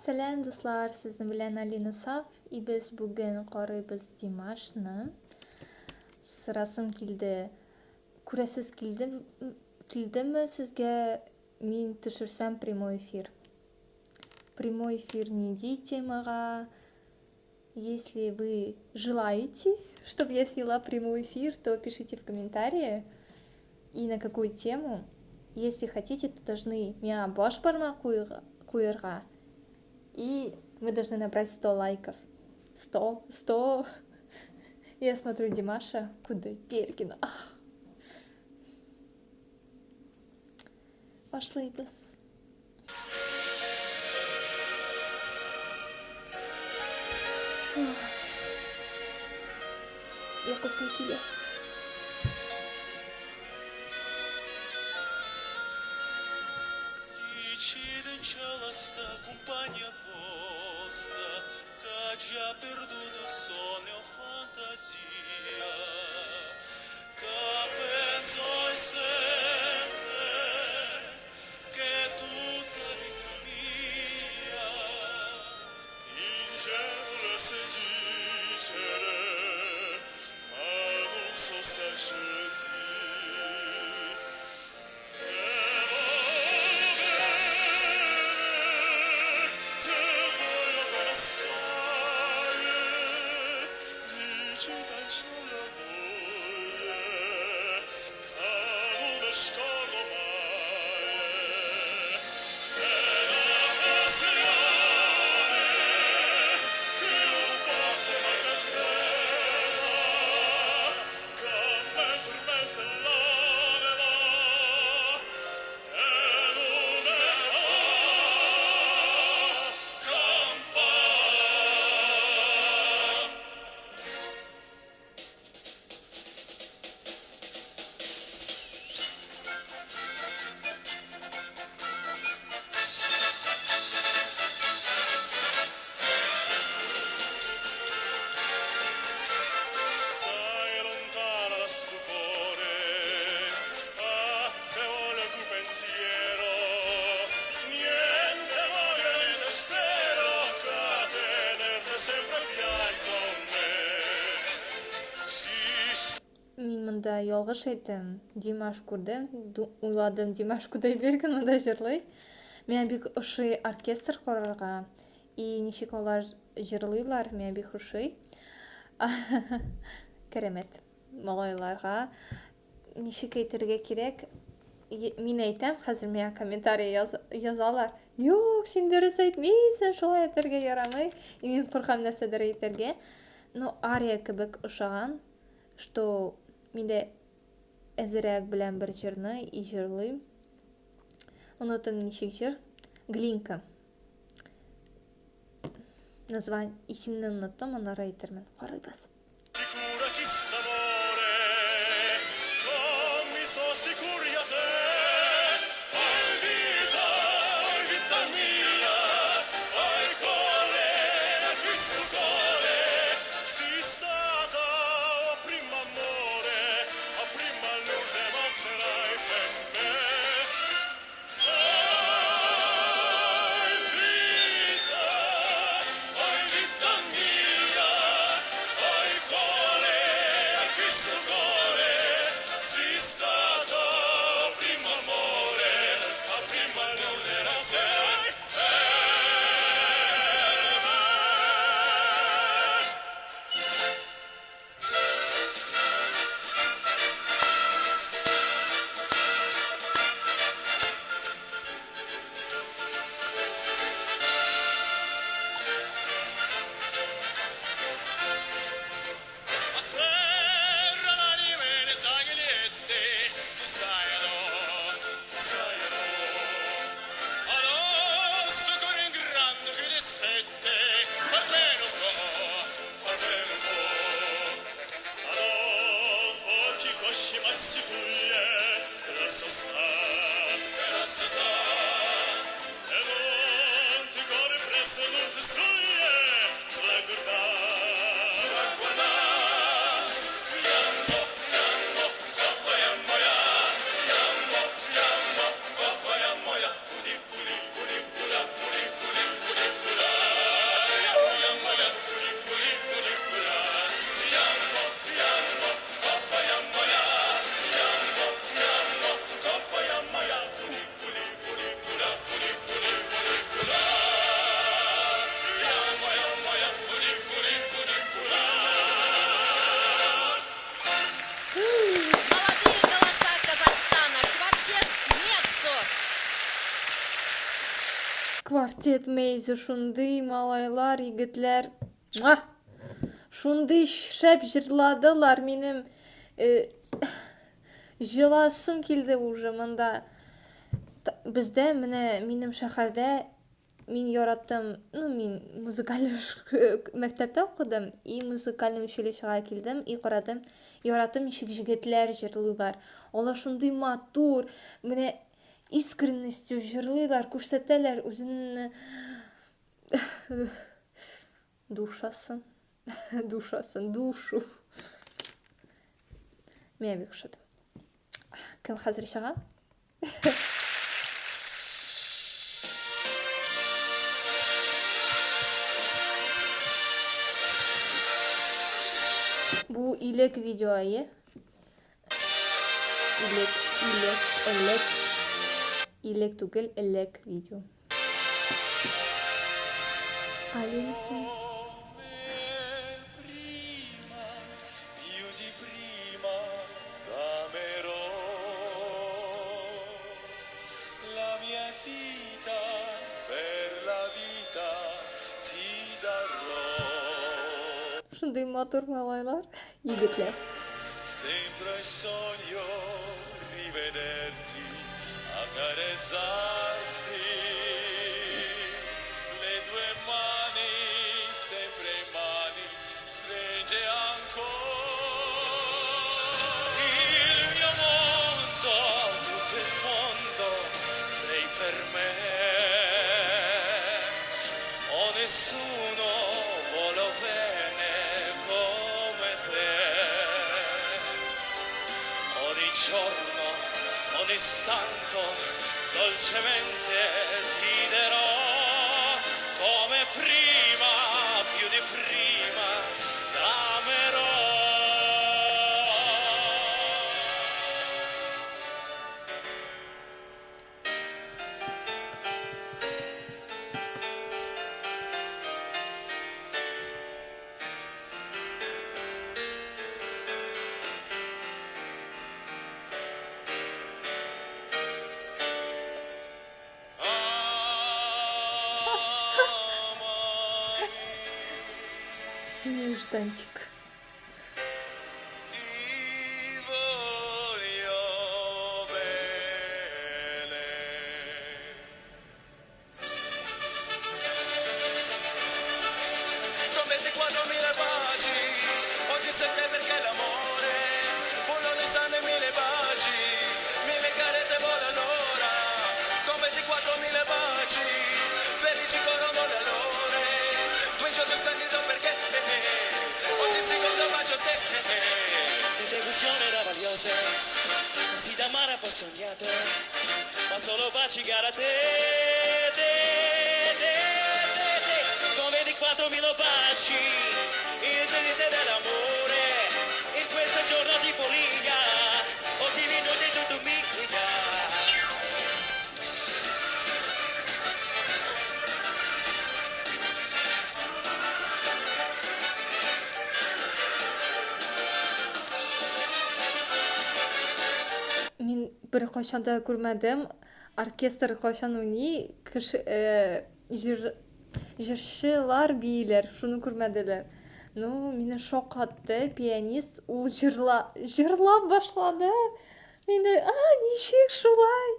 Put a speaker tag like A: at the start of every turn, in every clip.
A: Сәлем достар, сіздің білән Алина Саф, и біз бүгін қарайбыз Димашны. Сұрасым келді, көресіз келдімі сізге мен түшірсем прямой эфир. Прямой эфир неде темаға. Если вы желаете, чтобы я сняла прямой эфир, то пишите в комментарии и на какую тему. Если хотите, то должны меня баш бармақ қойырға. И мы должны набрать 100 лайков. 100. Я смотрю Димаша Кудайбергена. Пошли біз. Ұйқысым келе.
B: Compagnia vostra che ha già perduto sonno o fantasia che penso sempre che tutta vita mia in cielo si dicere ma non so se c'è
A: Мен мұнда ялғыш айттым. Димаш көрдім, ойладым Димаш Кудайберген мұнда жырлай. Мен бик ошый оркестр қорарға. И ничек олар жырлыйлар, мен бик ошый. Керемет малайларға. Ничек әйтергә кирәк? Мен әйтәм, хәзер миңа комментарий язалар. Юк, син дөрес әйтмисең, шулай әйтергә ярамый. И мен куркам нәрсәдер әйтергә. Но ария кебек ошаган, что менде әзерәк белән бер җырны и җырлыйм. Онытым ничек җыр? Глинка. Название исемне оныттым, аны әйтермен. Карыйбыз. Квартет Мейзи шундый малайлар, егетлер. Муа! Шундый шәп жырладылар, минем жыласым килде уже монда. Бездә менә минем шәһәрдә мин яраттым, мин музыкаль мәктәптә укыдым, и музыкаль училищега килдем, и карадым, яраттым ничек җегетләр җырлыйлар. Алар шундый матур, менә искренностью җырлыйлар, күрсәтәләр үзенне душасын, душу. Миңа бик ошады. Кем хәзер чыга? Бу илек видео, е? Илек түгел, элек видео. Алинсин.
B: Più di prima t'amerò, la mia vita per la vita ti darò.
A: Шундый матур малайлар, егетләр.
B: Sempre sogno rivederti, accarezzarti, le tue mani, sempre mani, stringe ancora. Il mio mondo, tutto il mondo, sei per me. Oh, nessuno vuole bene come te. Ogni giorno, ogni istante, dolcemente ti darò come prima, più di prima, t'amerò.
A: Нежданчик.
B: Ti voglio bene. Con 24.000 baci, oggi sempre perché l'amore vola lontano 1000 baci, 1000 carezze vola l'ora. Con 24.000 baci, felici corrono le allore. Due giorni splendido perché oggi secondo bacio te. Le delusioni meravigliose, così da mare poi sognate, ma solo baci gara te. Con 24.000 baci, il delite dell'amore, in questo giorno di follia, ho diminuito di tutto mia.
A: Мин бер кайчан да күрмәдем. Оркестр кайчан уйный, җырчылар бийләр, шуны күрмәделәр. Мине шакатты, пианист ул җырлап башлады. Мине, ничек шулай?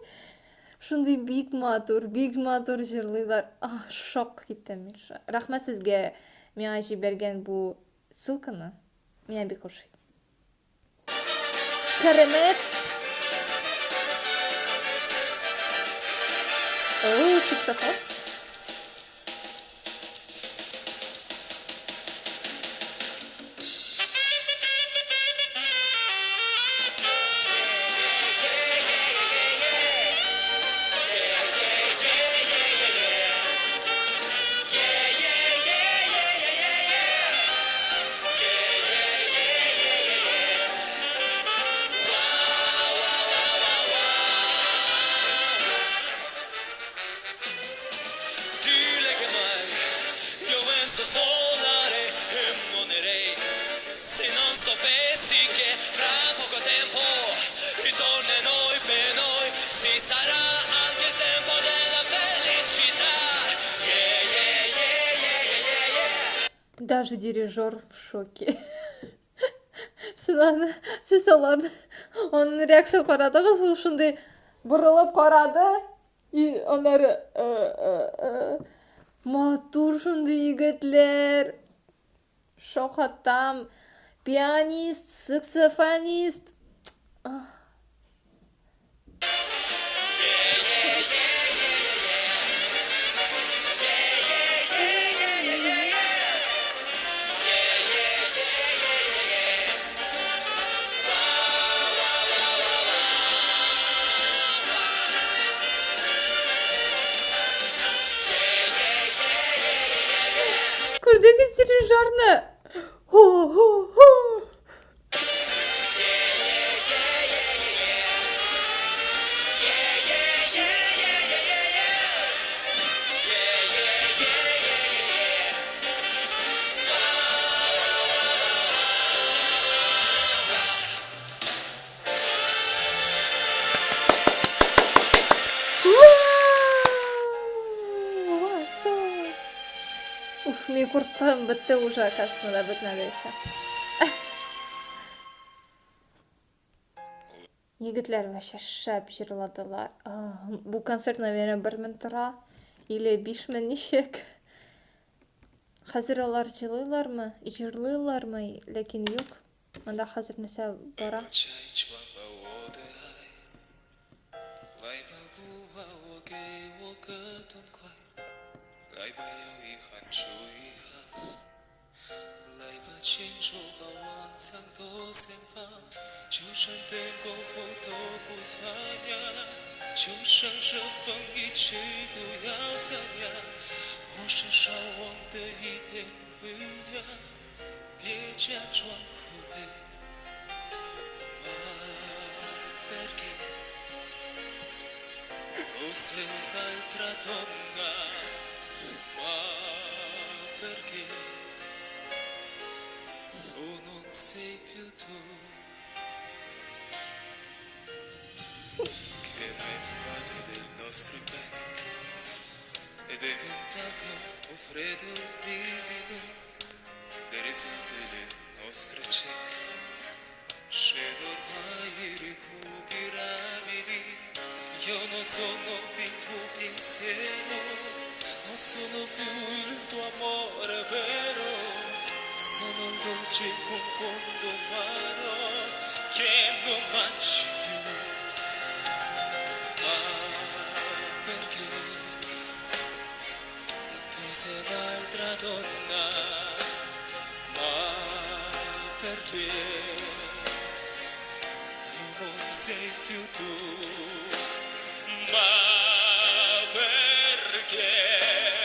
A: Шундый бик матур җырлыйлар. Шок киттем мин. Рәхмәт сезгә миңа җибәргән бу ссылканы. Миңа бик ошый. Кәремәт. Саксофон.
B: Dile che mai io penso solare e morirei se non sapessi che fra poco tempo ritornerò per noi, si sarà anche il tempo della felicità.
A: даже дирижер в шоке. Siz onun reaksiya qaradınız, ушундай бұрылып қарады. Анары матур ушундай егетлер. Шоқаттам. Пианист, саксофонист. Көрдіңіз дирижерні? Хо-хо-хо! Уф, мен курткам бітті уже, оказывается, да бітмеді еще. Егітлер вообще шәп жырладылар. Бұл концерт, наверное, 1000 тұра, или 5000 нешек. Қазір олар жырлайлармы, лекин юк. Онда қазір несе бара.
B: Freddo livido dell'esempio delle nostre cene, scendo ormai irrecuperabili. Io non sono più il tuo pensiero, non sono più il tuo amore vero, sono il dolce confondo umano.